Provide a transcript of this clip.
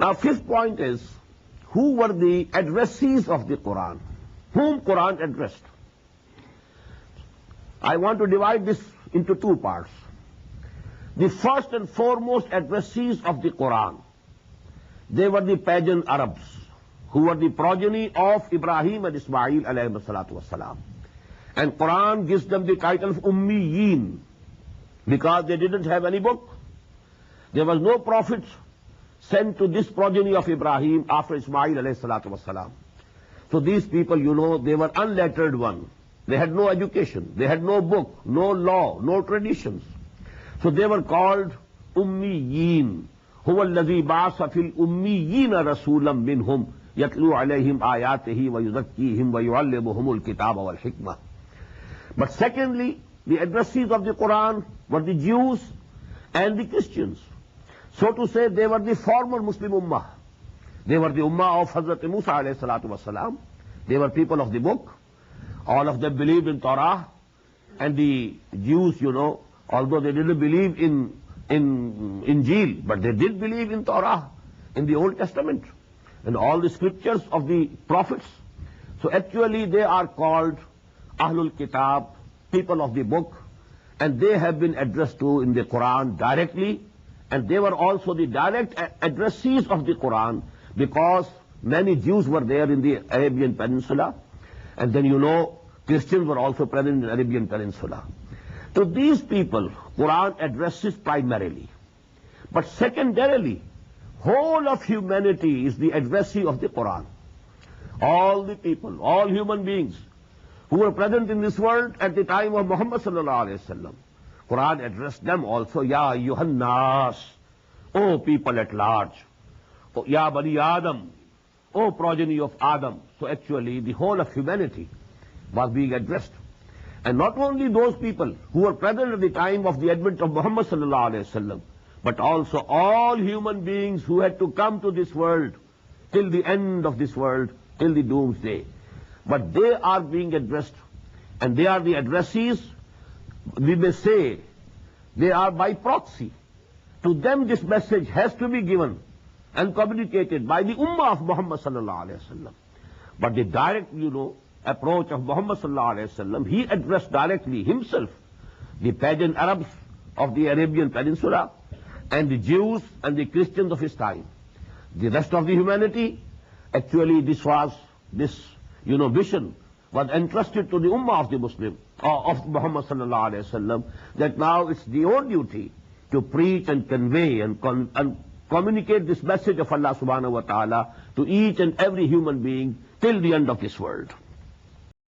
Now, fifth point is, who were the addressees of the Quran? Whom Quran addressed? I want to divide this into two parts. The first and foremost addressees of the Quran, they were the pagan Arabs, who were the progeny of Ibrahim and Ismail alayhi salatu wassalam. And Quran gives them the title of Ummiyin, because they didn't have any book. There was no prophet sent to this progeny of Ibrahim after Ismail alayhi salatu wassalam. So these people, you know, they were unlettered one. They had no education, they had no book, no law, no traditions. So they were called Ummiyin. هو الذي بعث في الأميين رسولا منهم يتلو عليهم آياته ويزكيهم ويعلمهم الكتاب والحكمة. But secondly, the addressees of the Quran were the Jews and the Christians. So to say, they were the former Muslim Ummah. They were the Ummah of Hazrat Musa alayhi salatu wasalam. They were people of the book. All of them believed in Torah. And the Jews, you know, although they didn't believe in Injil, but they did believe in Torah, in the Old Testament, and all the scriptures of the prophets. So actually they are called Ahlul Kitab, people of the book, and they have been addressed to in the Quran directly, and they were also the direct addressees of the Quran, because many Jews were there in the Arabian Peninsula, and then you know Christians were also present in the Arabian Peninsula. To these people, Quran addresses primarily. But secondarily, whole of humanity is the addressee of the Quran. All the people, all human beings who were present in this world at the time of Muhammad sallallahu alaihi wasallam, Quran addressed them also, Ya ayyuhan nas, O people at large, Ya bani Adam, O progeny of Adam. So actually the whole of humanity was being addressed. And not only those people who were present at the time of the advent of Muhammad sallallahu alaihi wasallam, but also all human beings who had to come to this world till the end of this world, till the doomsday. But they are being addressed, and they are the addressees. We may say they are by proxy. To them this message has to be given and communicated by the Ummah of Muhammad sallallahu alaihi wasallam. But the direct, you know, approach of Muhammad sallallahu alaihi wasallam, he addressed directly himself the pagan Arabs of the Arabian Peninsula and the Jews and the Christians of his time. The rest of the humanity, actually this mission was entrusted to the Ummah of the Muslim, of Muhammad sallallahu alaihi wasallam, that now it's your duty to preach and convey and communicate this message of Allah subhanahu wa ta'ala to each and every human being till the end of this world.